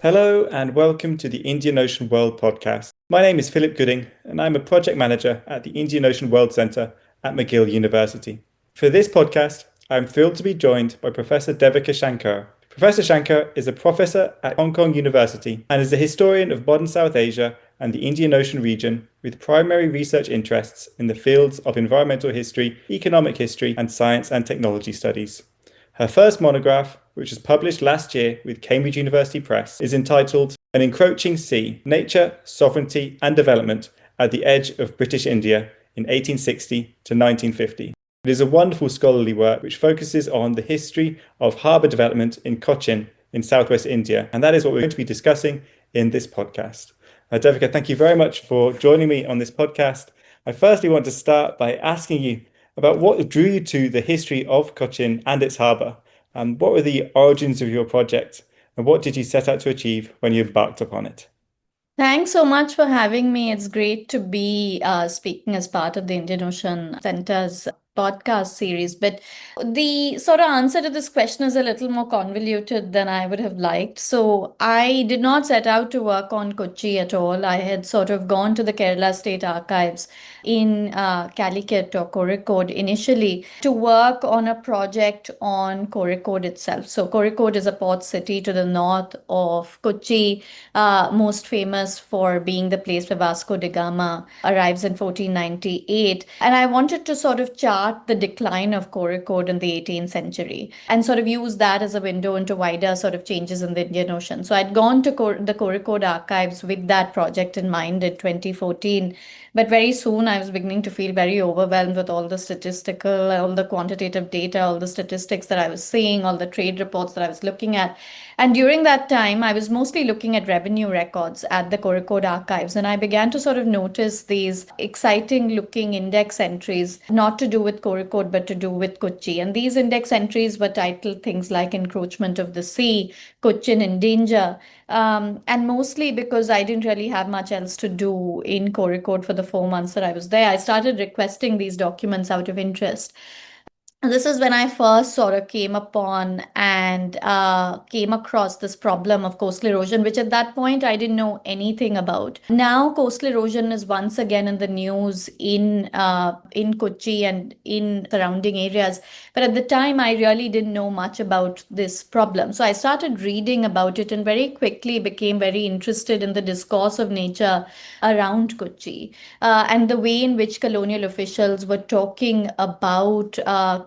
Hello and welcome to the Indian Ocean World podcast. My name is Philip Gooding and I'm a project manager at the Indian Ocean World Centre at McGill University. For this podcast, I'm thrilled to be joined by Professor Devika Shankar. Professor Shankar is a professor at Hong Kong University and is a historian of modern South Asia and the Indian Ocean region with primary research interests in the fields of environmental history, economic history, and science and technology studies. Her first monograph, which was published last year with Cambridge University Press, is entitled An Encroaching Sea, Nature, Sovereignty and Development at the Edge of British India in 1860 to 1950. It is a wonderful scholarly work which focuses on the history of harbour development in Cochin in southwest India, and that is what we're going to be discussing in this podcast. Devika, thank you very much for joining me on this podcast. I firstly want to start by asking you about what drew you to the history of Cochin and its harbour, and what were the origins of your project, and what did you set out to achieve when you embarked upon it? Thanks so much for having me. It's great to be speaking as part of the Indian Ocean Center's podcast series. But the sort of answer to this question is a little more convoluted than I would have liked. So I did not set out to work on Kochi at all. I had sort of gone to the Kerala State Archives in Calicut or Kozhikode initially to work on a project on Kozhikode itself. So Kozhikode is a port city to the north of Kochi, most famous for being the place where Vasco da Gama arrives in 1498. And I wanted to sort of chart the decline of Kozhikode in the 18th century and sort of use that as a window into wider sort of changes in the Indian Ocean. So I'd gone to the Kozhikode archives with that project in mind in 2014. But very soon I was beginning to feel very overwhelmed with all the quantitative data, all the statistics that I was seeing, all the trade reports that I was looking at. And during that time, I was mostly looking at revenue records at the Kozhikode archives. And I began to sort of notice these exciting looking index entries, not to do with Kozhikode, but to do with Kochi. And these index entries were titled things like Encroachment of the Sea, Cochin in Danger. And mostly because I didn't really have much else to do in Kozhikode for the 4 months that I was there, I started requesting these documents out of interest. This is when I first sort of came upon and came across this problem of coastal erosion, which at that point I didn't know anything about. Now, coastal erosion is once again in the news in Kochi and in surrounding areas. But at the time, I really didn't know much about this problem. So I started reading about it and very quickly became very interested in the discourse of nature around Kochi and the way in which colonial officials were talking about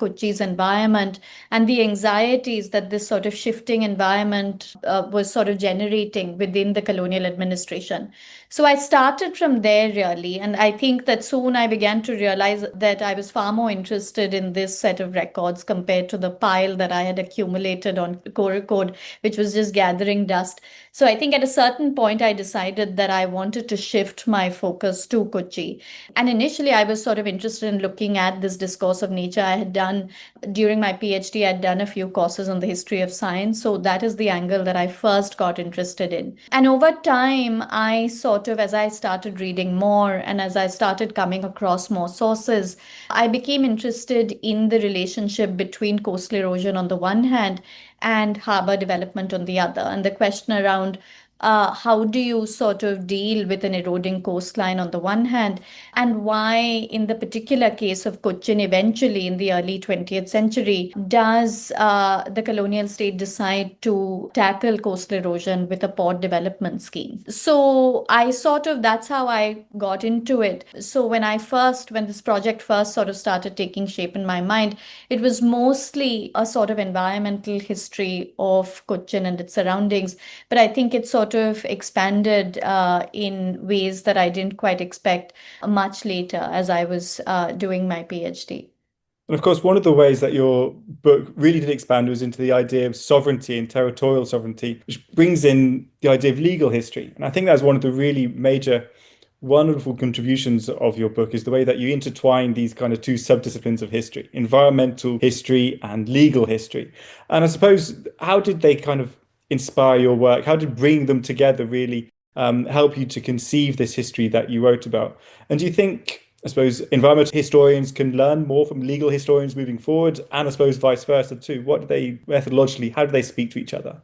Kochi's environment and the anxieties that this sort of shifting environment was sort of generating within the colonial administration. So I started from there really, and I think that soon I began to realize that I was far more interested in this set of records compared to the pile that I had accumulated on Kozhikode, which was just gathering dust. So I think at a certain point, I decided that I wanted to shift my focus to Kochi. And initially, I was sort of interested in looking at this discourse of nature. I had done, during my PhD, I'd done a few courses on the history of science. So that is the angle that I first got interested in. And over time, I sort of, as I started reading more and as I started coming across more sources, I became interested in the relationship between coastal erosion on the one hand and harbor development on the other. And the question around how do you sort of deal with an eroding coastline on the one hand, and why, in the particular case of Cochin, eventually in the early 20th century, does the colonial state decide to tackle coastal erosion with a port development scheme? So I sort of, that's how I got into it. So when this project first sort of started taking shape in my mind, it was mostly a sort of environmental history of Cochin and its surroundings, but I think it sort of expanded in ways that I didn't quite expect much later as I was doing my PhD. And of course, one of the ways that your book really did expand was into the idea of sovereignty and territorial sovereignty, which brings in the idea of legal history. And I think that's one of the really major, wonderful contributions of your book is the way that you intertwine these kind of two subdisciplines of history, environmental history and legal history. And I suppose, how did they kind of inspire your work? How did bringing them together really help you to conceive this history that you wrote about? And do you think, I suppose, environmental historians can learn more from legal historians moving forward, and I suppose vice versa too? What do they methodologically, how do they speak to each other?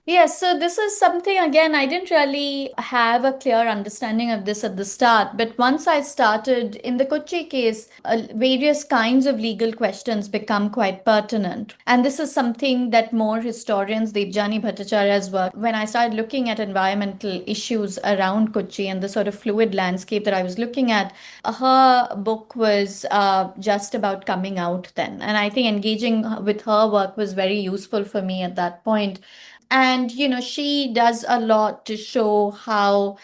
Yes, so this is something, again, I didn't really have a clear understanding of this at the start. But once I started in the Kochi case, various kinds of legal questions become quite pertinent. And this is something that more historians, Devjani Bhattacharya's work, when I started looking at environmental issues around Kochi and the sort of fluid landscape that I was looking at, her book was just about coming out then. And I think engaging with her work was very useful for me at that point. And, she does a lot to show how,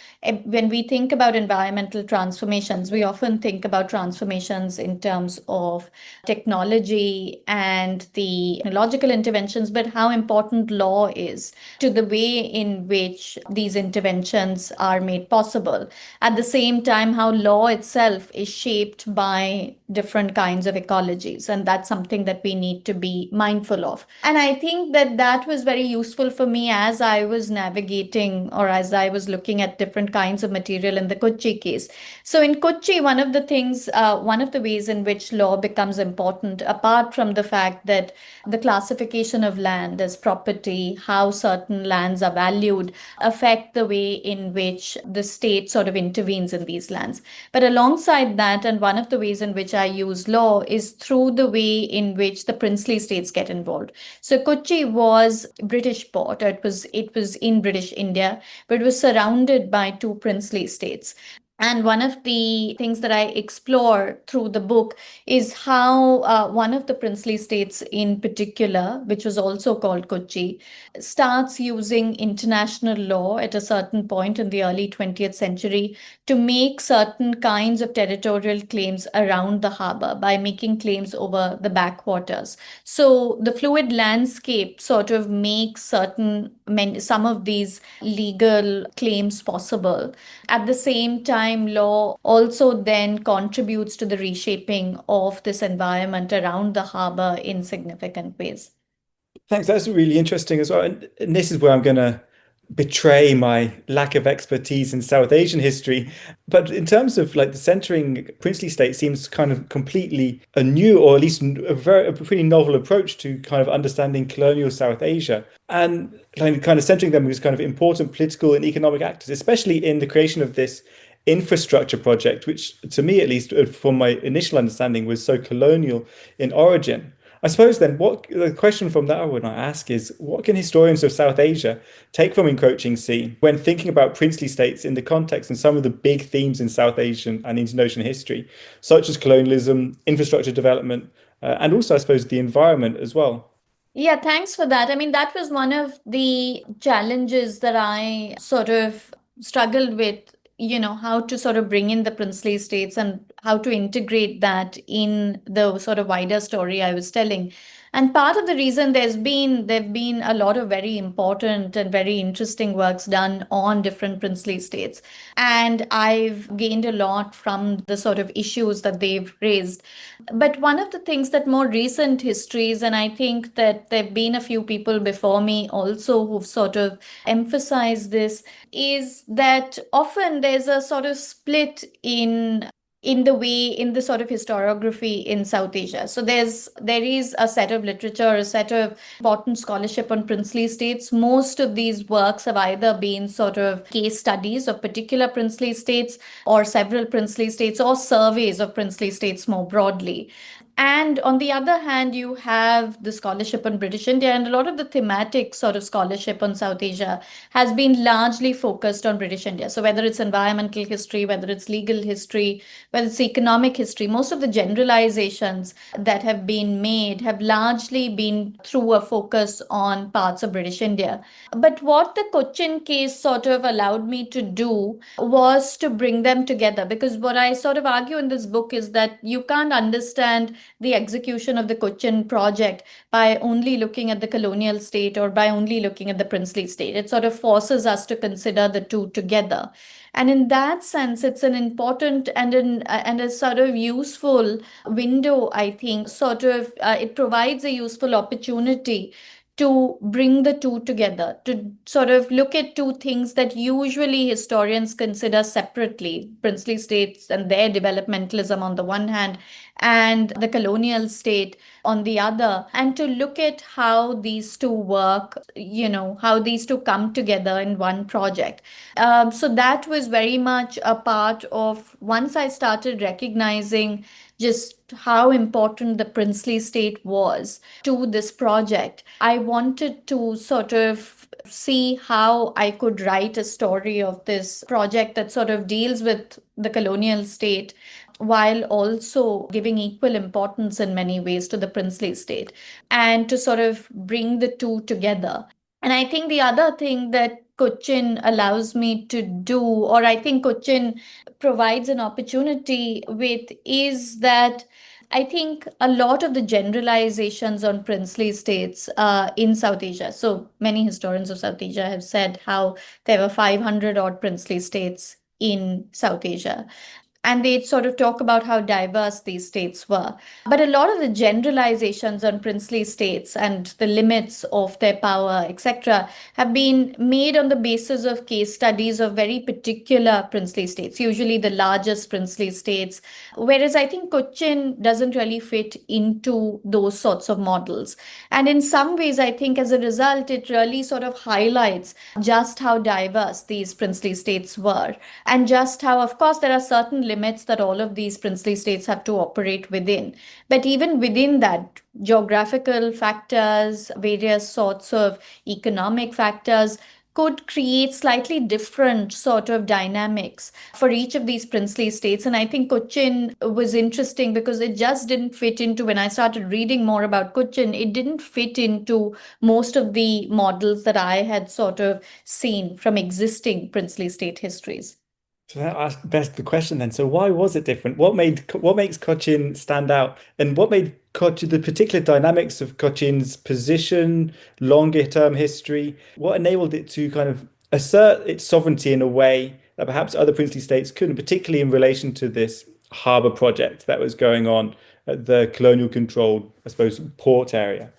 when we think about environmental transformations, we often think about transformations in terms of technology and the technological interventions, but how important law is to the way in which these interventions are made possible. At the same time, how law itself is shaped by different kinds of ecologies. And that's something that we need to be mindful of. And I think that that was very useful for me as I was navigating or as I was looking at different kinds of material in the Kochi case. So in Kochi, one of the ways in which law becomes important, apart from the fact that the classification of land as property, how certain lands are valued, affect the way in which the state sort of intervenes in these lands. But alongside that, and one of the ways in which I use law is through the way in which the princely states get involved. So Kochi was British port. It was in British India, but it was surrounded by two princely states. And one of the things that I explore through the book is how one of the princely states in particular, which was also called Kochi, starts using international law at a certain point in the early 20th century to make certain kinds of territorial claims around the harbor by making claims over the backwaters. So the fluid landscape sort of makes some of these legal claims possible. At the same time, law also then contributes to the reshaping of this environment around the harbor in significant ways. Thanks. That's really interesting as well. And this is where I'm going to betray my lack of expertise in South Asian history. But in terms of like the centering princely state seems kind of completely a new, or at least a pretty novel approach to kind of understanding colonial South Asia. And kind of centering them as kind of important political and economic actors, especially in the creation of this infrastructure project, which to me, at least from my initial understanding, was so colonial in origin. I suppose then, what the question from that I would ask is, what can historians of South Asia take from Encroaching Sea when thinking about princely states in the context and some of the big themes in South Asian and Indian Ocean history, such as colonialism, infrastructure development, and also, I suppose, the environment as well? Yeah, thanks for that. I mean, that was one of the challenges that I sort of struggled with, how to sort of bring in the princely states and how to integrate that in the sort of wider story I was telling. And part of the reason there've been a lot of very important and very interesting works done on different princely states. And I've gained a lot from the sort of issues that they've raised. But one of the things that more recent histories, and I think that there have been a few people before me also who've sort of emphasized this, is that often there's a sort of split in the sort of historiography in South Asia. So there is a set of literature, a set of important scholarship on princely states. Most of these works have either been sort of case studies of particular princely states or several princely states or surveys of princely states more broadly. And on the other hand, you have the scholarship on British India, and a lot of the thematic sort of scholarship on South Asia has been largely focused on British India. So whether it's environmental history, whether it's legal history, whether it's economic history, most of the generalizations that have been made have largely been through a focus on parts of British India. But what the Cochin case sort of allowed me to do was to bring them together, because what I sort of argue in this book is that you can't understand the execution of the Cochin project by only looking at the colonial state or by only looking at the princely state. It sort of forces us to consider the two together. And in that sense, it's an important and a sort of useful window, I think, it provides a useful opportunity to bring the two together, to sort of look at two things that usually historians consider separately, princely states and their developmentalism on the one hand, and the colonial state on the other, and to look at how these two work, how these two come together in one project. So that was very much a part of once I started recognizing just how important the princely state was to this project. I wanted to sort of see how I could write a story of this project that sort of deals with the colonial state while also giving equal importance in many ways to the princely state, and to sort of bring the two together. And I think the other thing that Cochin allows me to do, or I think Cochin provides an opportunity with, is that I think a lot of the generalizations on princely states in South Asia. So many historians of South Asia have said how there were 500 odd princely states in South Asia, and they sort of talk about how diverse these states were. But a lot of the generalizations on princely states and the limits of their power, etc., have been made on the basis of case studies of very particular princely states, usually the largest princely states. Whereas I think Cochin doesn't really fit into those sorts of models. And in some ways, I think as a result, it really sort of highlights just how diverse these princely states were, and just how, of course, there are certain limits that all of these princely states have to operate within. But even within that, geographical factors, various sorts of economic factors could create slightly different sort of dynamics for each of these princely states. And I think Cochin was interesting because it just didn't fit into, when I started reading more about Cochin, it didn't fit into most of the models that I had sort of seen from existing princely state histories. So that begs the question then. So why was it different? What makes Cochin stand out, and what made Cochin the particular dynamics of Cochin's position, longer term history? What enabled it to kind of assert its sovereignty in a way that perhaps other princely states couldn't, particularly in relation to this harbour project that was going on at the colonial controlled, I suppose, port area?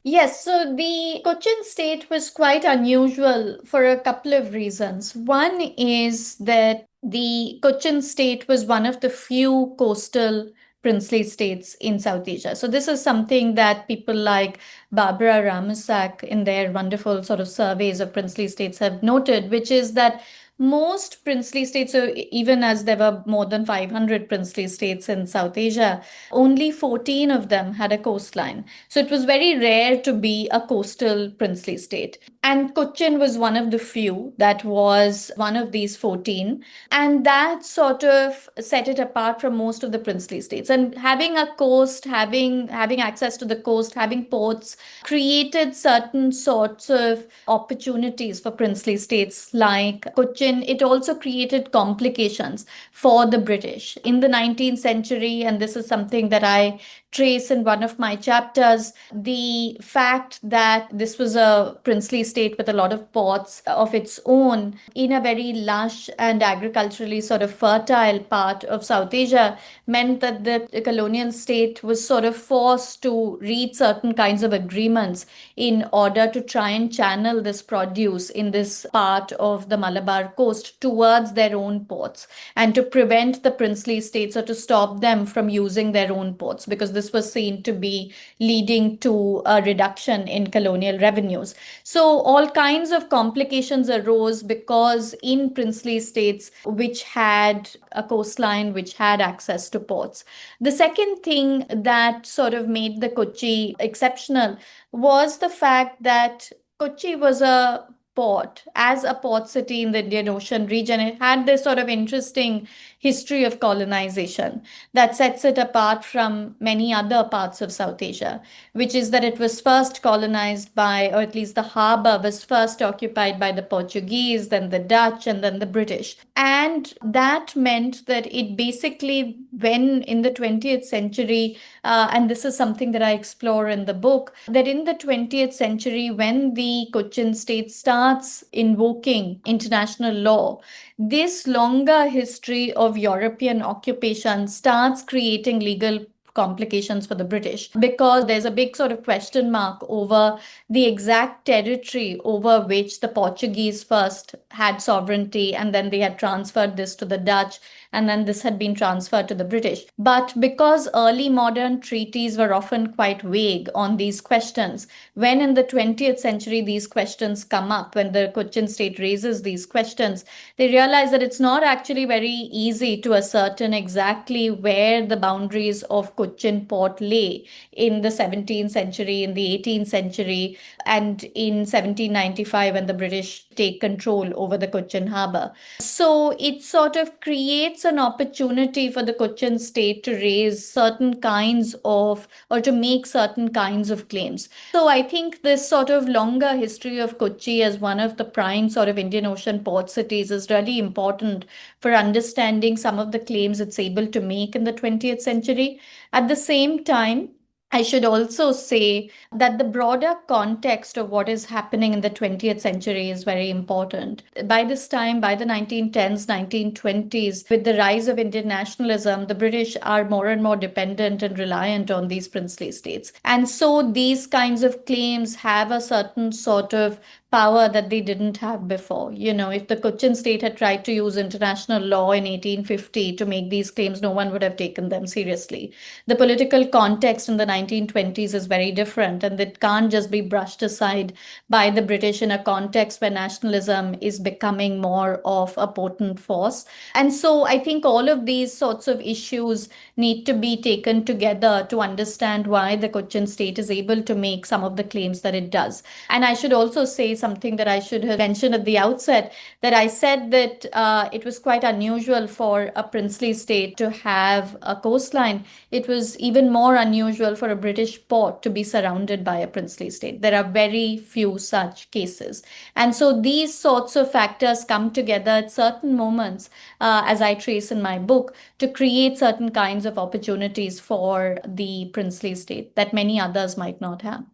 Yes, so the Cochin state was quite unusual for a couple of reasons. One is that the Cochin state was one of the few coastal princely states in South Asia. So this is something that people like Barbara Ramusak in their wonderful sort of surveys of princely states have noted, which is that most princely states, so even as there were more than 500 princely states in South Asia, only 14 of them had a coastline. So it was very rare to be a coastal princely state. And Cochin was one of the few that was one of these 14. And that sort of set it apart from most of the princely states. And having a coast, having access to the coast, having ports, created certain sorts of opportunities for princely states like Cochin. It also created complications for the British. In the 19th century, and this is something that I trace in one of my chapters, the fact that this was a princely state with a lot of ports of its own in a very lush and agriculturally sort of fertile part of South Asia meant that the colonial state was sort of forced to reach certain kinds of agreements in order to try and channel this produce in this part of the Malabar coast towards their own ports, and to prevent the princely states, or to stop them from using their own ports, because this was seen to be leading to a reduction in colonial revenues. So all kinds of complications arose because in princely states which had a coastline, which had access to ports. The second thing that sort of made the Kochi exceptional was the fact that Kochi was a port, as a port city in the Indian Ocean region. It had this sort of interesting history of colonization that sets it apart from many other parts of South Asia, which is that it was first colonized by, or at least the harbor was first occupied by the Portuguese, then the Dutch, and then the British. And that meant that it basically, when in the 20th century, and this is something that I explore in the book, that in the 20th century, when the Cochin state starts invoking international law, this longer history of European occupation starts creating legal complications for the British, because there's a big sort of question mark over the exact territory over which the Portuguese first had sovereignty, and then they had transferred this to the Dutch, and then this had been transferred to the British. But because early modern treaties were often quite vague on these questions, when in the 20th century these questions come up, when the Cochin state raises these questions, they realize that it's not actually very easy to ascertain exactly where the boundaries of Cochin port lay in the 17th century, in the 18th century, and in 1795 when the British take control over the Cochin harbour. So it sort of creates an opportunity for the Cochin state to raise certain kinds of, or to make certain kinds of claims. So I think this sort of longer history of Kochi as one of the prime sort of Indian Ocean port cities is really important for understanding some of the claims it's able to make in the 20th century. At the same time, I should also say that the broader context of what is happening in the 20th century is very important. By this time, by the 1910s, 1920s, with the rise of Indian nationalism, the British are more and more dependent and reliant on these princely states. And so these kinds of claims have a certain sort of power that they didn't have before. If the Cochin state had tried to use international law in 1850 to make these claims, no one would have taken them seriously. The political context in the 1920s is very different, and it can't just be brushed aside by the British in a context where nationalism is becoming more of a potent force. And so I think all of these sorts of issues need to be taken together to understand why the Cochin state is able to make some of the claims that it does. And I should also say something that I should have mentioned at the outset, that I said that it was quite unusual for a princely state to have a coastline. It was even more unusual for a British port to be surrounded by a princely state. There are very few such cases. And so these sorts of factors come together at certain moments, as I trace in my book, to create certain kinds of opportunities for the princely state that many others might not have.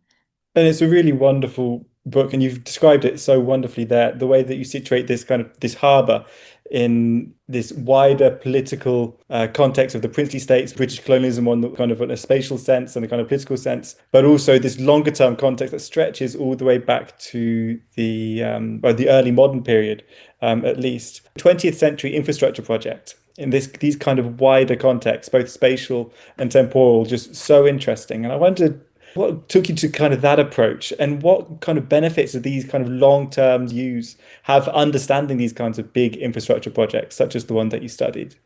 And it's a really wonderful book, and you've described it so wonderfully there. The way that you situate this harbour in this wider political context of the princely states, British colonialism on the kind of a spatial sense and a kind of political sense, but also this longer term context that stretches all the way back to the early modern period, at least 20th century infrastructure project. In these kind of wider contexts, both spatial and temporal, just so interesting. And I wondered, what took you to kind of that approach, and what kind of benefits do these kind of long-term views have for understanding these kinds of big infrastructure projects, such as the one that you studied?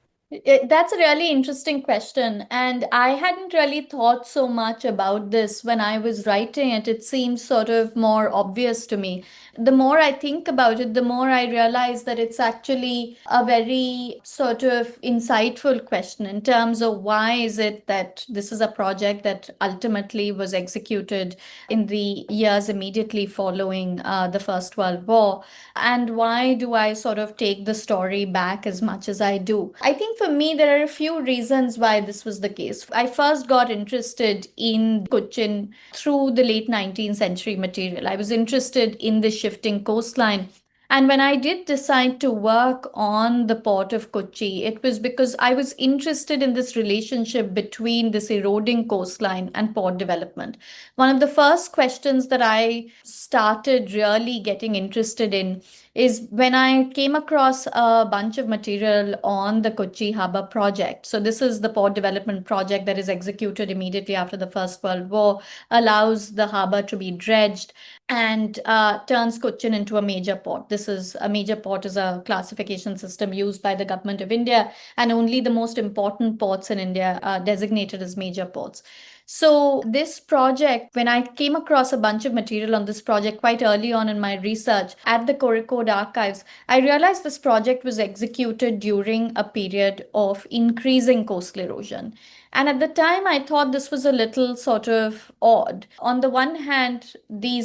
That's a really interesting question. And I hadn't really thought so much about this when I was writing it. It seems sort of more obvious to me. The more I think about it, the more I realize that it's actually a very sort of insightful question in terms of why is it that this is a project that ultimately was executed in the years immediately following the First World War. And why do I sort of take the story back as much as I do? I think for me, there are a few reasons why this was the case. I first got interested in Cochin through the late 19th century material. I was interested in the shifting coastline. And when I did decide to work on the port of Kochi, it was because I was interested in this relationship between this eroding coastline and port development. One of the first questions that I started really getting interested in is when I came across a bunch of material on the Kochi Harbour project. So this is the port development project that is executed immediately after the First World War, allows the harbour to be dredged and turns Cochin into a major port. This is a major port is a classification system used by the government of India, and only the most important ports in India are designated as major ports. So this project, when I came across a bunch of material on this project quite early on in my research at the Kozhikode archives, I realized this project was executed during a period of increasing coastal erosion. And at the time, I thought this was a little sort of odd. On the one hand,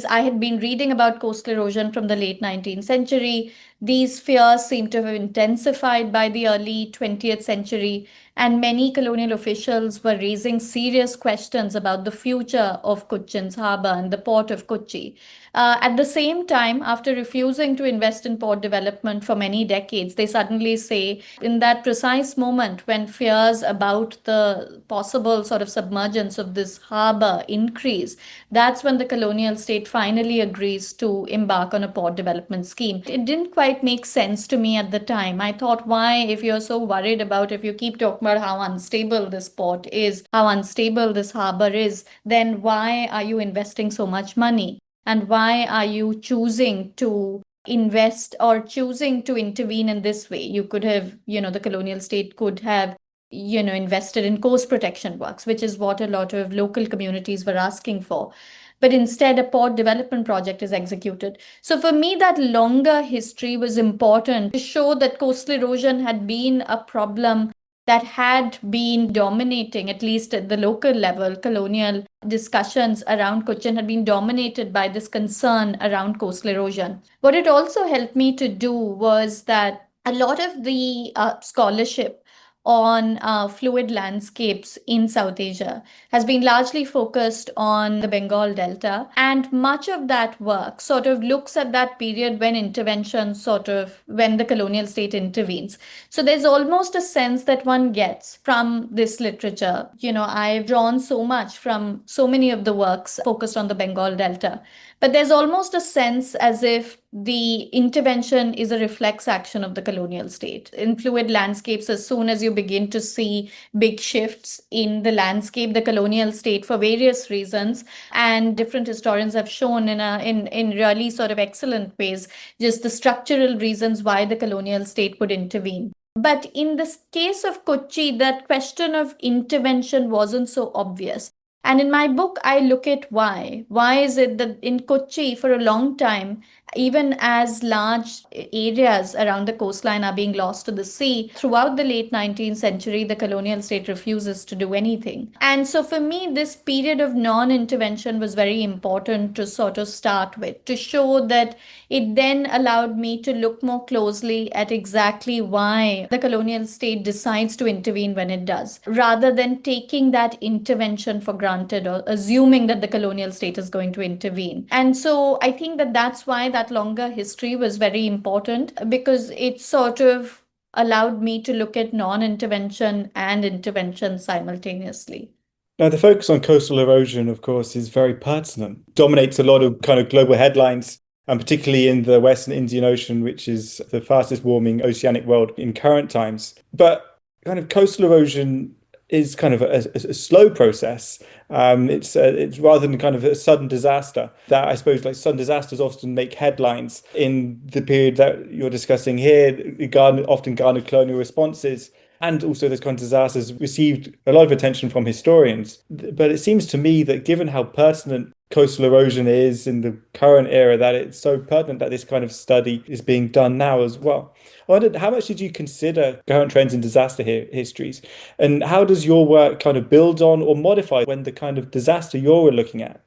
I had been reading about coastal erosion from the late 19th century. These fears seem to have intensified by the early 20th century, and many colonial officials were raising serious questions about the future of Cochin's harbour and the port of Kochi. At the same time, after refusing to invest in port development for many decades, they suddenly say, in that precise moment when fears about the possible sort of submergence of this harbour increase, that's when the colonial state finally agrees to embark on a port development scheme. It didn't quite make sense to me at the time. I thought, why, if you're so worried about, if you keep talking about how unstable this port is, how unstable this harbour is, then why are you investing so much money? And why are you choosing to invest or choosing to intervene in this way? You could have, the colonial state could have, invested in coast protection works, which is what a lot of local communities were asking for. But instead, a port development project is executed. So for me, that longer history was important to show that coastal erosion had been a problem that had been dominating, at least at the local level. Colonial discussions around Cochin had been dominated by this concern around coastal erosion. What it also helped me to do was that a lot of the scholarship on fluid landscapes in South Asia has been largely focused on the Bengal Delta. And much of that work sort of looks at that period when when the colonial state intervenes. So there's almost a sense that one gets from this literature. I've drawn so much from so many of the works focused on the Bengal Delta. But there's almost a sense as if the intervention is a reflex action of the colonial state. In fluid landscapes, as soon as you begin to see big shifts in the landscape, the colonial state, for various reasons, and different historians have shown in really sort of excellent ways, just the structural reasons why the colonial state would intervene. But in this case of Kochi, that question of intervention wasn't so obvious. And in my book, I look at why. Why is it that in Kochi, for a long time, even as large areas around the coastline are being lost to the sea, throughout the late 19th century, the colonial state refuses to do anything. And so for me, this period of non-intervention was very important to sort of start with, to show that it then allowed me to look more closely at exactly why the colonial state decides to intervene when it does, rather than taking that intervention for granted or assuming that the colonial state is going to intervene. And so I think that that's why that longer history was very important, because it sort of allowed me to look at non-intervention and intervention simultaneously. Now, the focus on coastal erosion, of course, is very pertinent, dominates a lot of kind of global headlines, and particularly in the Western Indian Ocean, which is the fastest warming oceanic world in current times. But kind of coastal erosion is kind of a slow process. It's rather than kind of a sudden disaster that I suppose like sudden disasters often make headlines in the period that you're discussing here. Often garnered colonial responses. And also, those kind of disasters received a lot of attention from historians. But it seems to me that given how pertinent coastal erosion is in the current era, that it's so pertinent that this kind of study is being done now as well. I wondered, how much did you consider current trends in disaster histories? And how does your work kind of build on or modify when the kind of disaster you're looking at,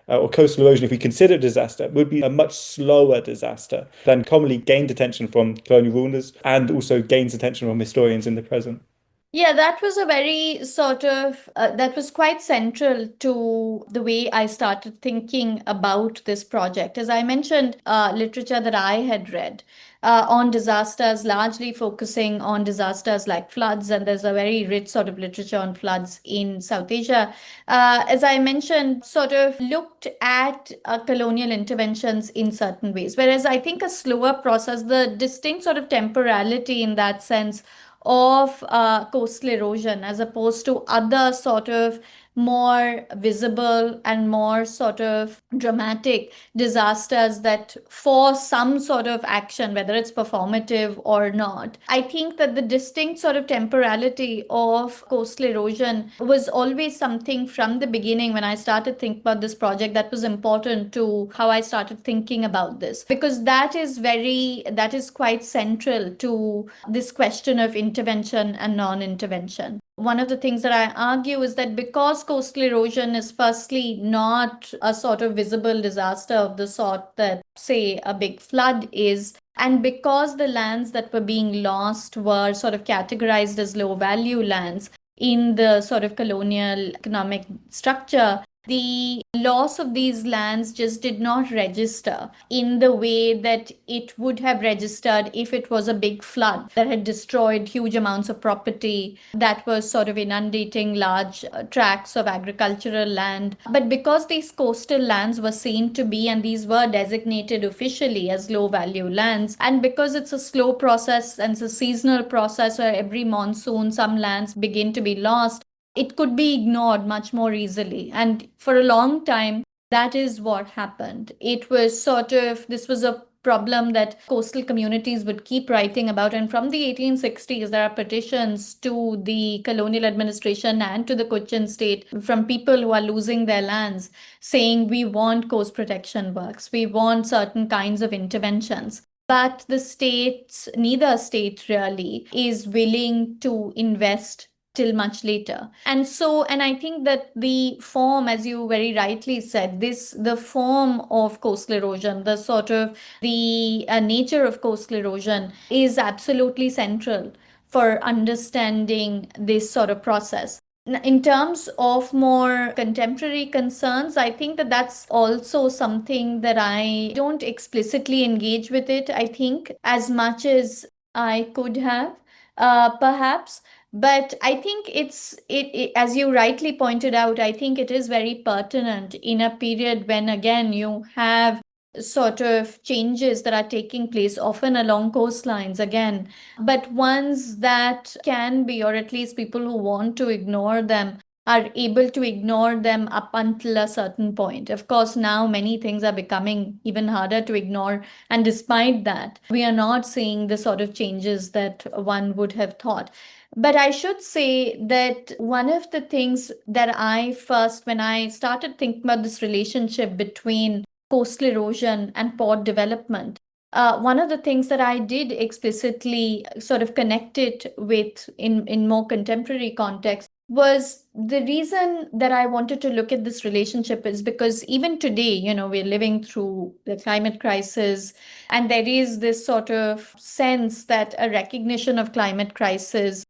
or coastal erosion, if we consider disaster, would be a much slower disaster than commonly gained attention from colonial rulers and also gains attention from historians in the present? Yeah, that was a very that was quite central to the way I started thinking about this project. As I mentioned, literature that I had read on disasters, largely focusing on disasters like floods, and there's a very rich sort of literature on floods in South Asia. As I mentioned, sort of looked at colonial interventions in certain ways, whereas I think a slower process, the distinct sort of temporality in that sense of coastal erosion as opposed to other sort of more visible and more sort of dramatic disasters that force some sort of action, whether it's performative or not. I think that the distinct sort of temporality of coastal erosion was always something from the beginning when I started thinking about this project that was important to how I started thinking about this, because that is quite central to this question of intervention and non-intervention. one of the things that I argue is that because coastal erosion is firstly not a sort of visible disaster of the sort that, say, a big flood is, and because the lands that were being lost were sort of categorized as low value lands in the sort of colonial economic structure, the loss of these lands just did not register in the way that it would have registered if it was a big flood that had destroyed huge amounts of property, that was sort of inundating large tracts of agricultural land. But because these coastal lands were seen to be, and these were designated officially as low value lands, and because it's a slow process and it's a seasonal process where every monsoon some lands begin to be lost, it could be ignored much more easily. And for a long time, that is what happened. It was sort of, this was a problem that coastal communities would keep writing about. And from the 1860s, there are petitions to the colonial administration and to the Cochin state from people who are losing their lands saying, we want coast protection works, we want certain kinds of interventions. But the states, neither state really, is willing to invest till much later. And I think that the form, as you very rightly said, the form of coastal erosion, the sort of the nature of coastal erosion is absolutely central for understanding this sort of process. In terms of more contemporary concerns, I think that that's also something that I don't explicitly engage with it, I think, as much as I could have, perhaps. But I think as you rightly pointed out, I think it is very pertinent in a period when, again, you have sort of changes that are taking place, often along coastlines, again, but ones that can be, or at least people who want to ignore them, are able to ignore them up until a certain point. Of course, now many things are becoming even harder to ignore. And despite that, we are not seeing the sort of changes that one would have thought. But I should say that one of the things that I first, when I started thinking about this relationship between coastal erosion and port development, one of the things that I did explicitly sort of connect it with in more contemporary context was the reason that I wanted to look at this relationship is because even today, we're living through the climate crisis, and there is this sort of sense that a recognition of climate crisis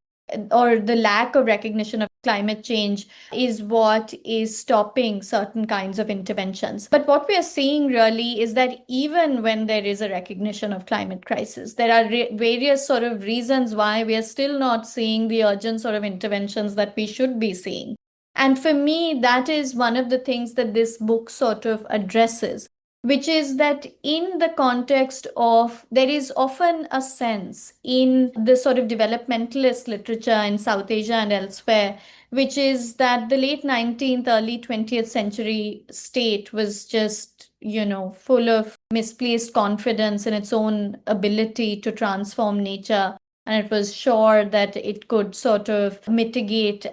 or the lack of recognition of climate change is what is stopping certain kinds of interventions. But what we are seeing really is that even when there is a recognition of climate crisis, there are various sort of reasons why we are still not seeing the urgent sort of interventions that we should be seeing. And for me, that is one of the things that this book sort of addresses, which is that in the context of, there is often a sense in the sort of developmentalist literature in South Asia and elsewhere, which is that the late 19th, early 20th century state was just, full of misplaced confidence in its own ability to transform nature. And it was sure that it could sort of mitigate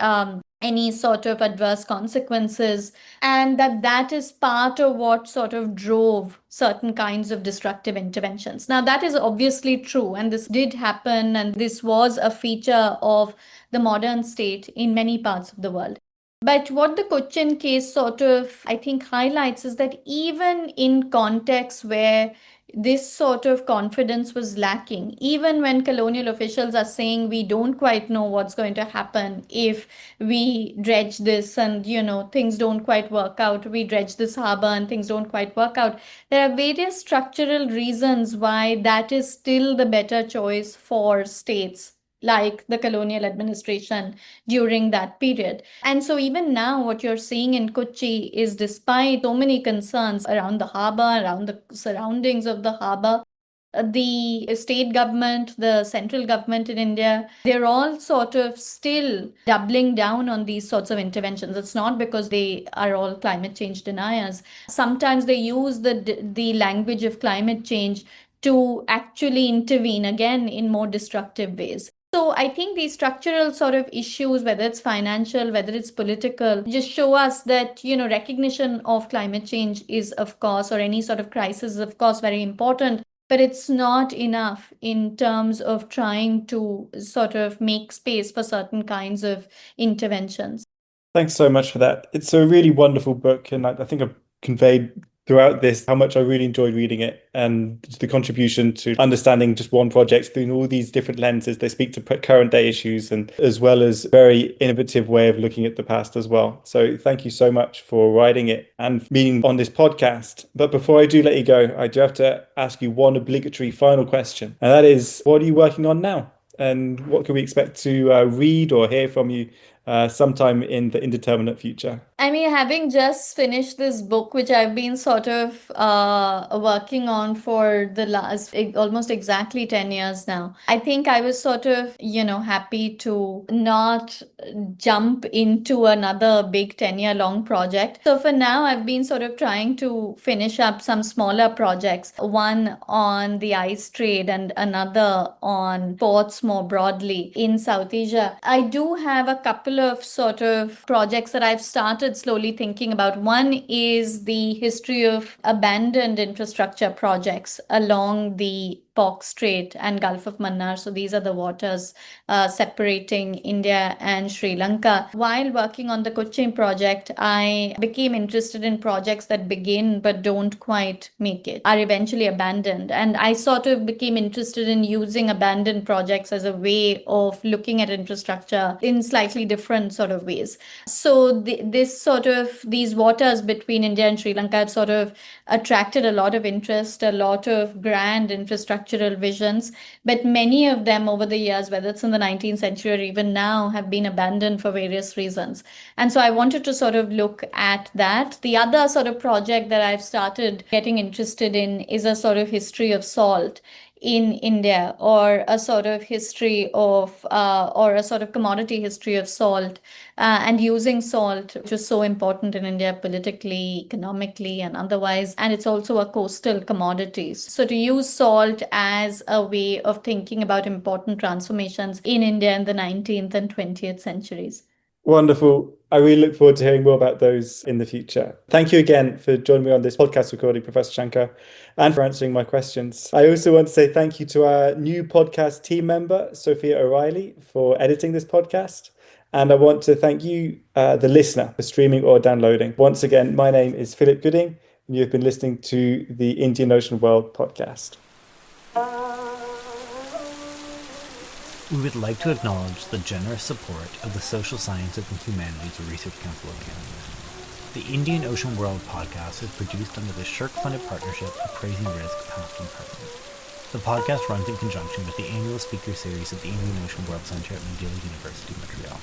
any sort of adverse consequences, and that is part of what sort of drove certain kinds of destructive interventions. Now, that is obviously true, and this did happen, and this was a feature of the modern state in many parts of the world. But what the Cochin case sort of, I think, highlights is that even in contexts where this sort of confidence was lacking, even when colonial officials are saying we don't quite know what's going to happen if we dredge this and, things don't quite work out, we dredge this harbor and things don't quite work out. There are various structural reasons why that is still the better choice for states like the colonial administration during that period. And so even now, what you're seeing in Kochi is, despite so many concerns around the harbor, around the surroundings of the harbor, the state government, the central government in India, they're all sort of still doubling down on these sorts of interventions. It's not because they are all climate change deniers. Sometimes they use the language of climate change to actually intervene again in more destructive ways. So I think these structural sort of issues, whether it's financial, whether it's political, just show us that, recognition of climate change is, of course, or any sort of crisis is, of course, very important. but it's not enough in terms of trying to sort of make space for certain kinds of interventions. Thanks so much for that. It's a really wonderful book, and I think I've conveyed throughout this how much I really enjoyed reading it and the contribution to understanding just one project through all these different lenses. They speak to current day issues and as well as very innovative way of looking at the past as well. So thank you so much for writing it and being on this podcast. But before I do let you go, I do have to ask you one obligatory final question, and that is, what are you working on now? And what can we expect to read or hear from you sometime in the indeterminate future? I mean, having just finished this book, which I've been sort of working on for the last almost exactly 10 years now, I think I was sort of, happy to not jump into another big 10-year long project. So for now, I've been sort of trying to finish up some smaller projects, one on the ice trade and another on ports more broadly in South Asia. I do have a couple of sort of projects that I've started slowly thinking about. One is the history of abandoned infrastructure projects along the Pork Strait and Gulf of Mannar. So these are the waters separating India and Sri Lanka. While working on the Cochin project, I became interested in projects that begin but don't quite make it, are eventually abandoned. And I sort of became interested in using abandoned projects as a way of looking at infrastructure in slightly different sort of ways. So these waters between India and Sri Lanka have sort of attracted a lot of interest, a lot of grand infrastructural visions, but many of them over the years, whether it's in the 19th century or even now, have been abandoned for various reasons. And so I wanted to sort of look at that. The other sort of project that I've started getting interested in is a sort of history of salt in India, or a sort of history of, or a sort of commodity history of salt, and using salt, which is so important in India politically, economically, and otherwise. And it's also a coastal commodity. So to use salt as a way of thinking about important transformations in India in the 19th and 20th centuries. Wonderful. I really look forward to hearing more about those in the future. Thank you again for joining me on this podcast recording, Professor Shankar, and for answering my questions. I also want to say thank you to our new podcast team member, Sofia O'Reilly, for editing this podcast. And I want to thank you, the listener, for streaming or downloading. Once again, my name is Philip Gooding, and you've been listening to the Indian Ocean World podcast. We would like to acknowledge the generous support of the Social Sciences and Humanities Research Council of Canada. The Indian Ocean World podcast is produced under the SSHRC-funded Partnership, Appraising Risk, past and present. The podcast runs in conjunction with the annual speaker series at the Indian Ocean World Centre at McGill University, Montreal.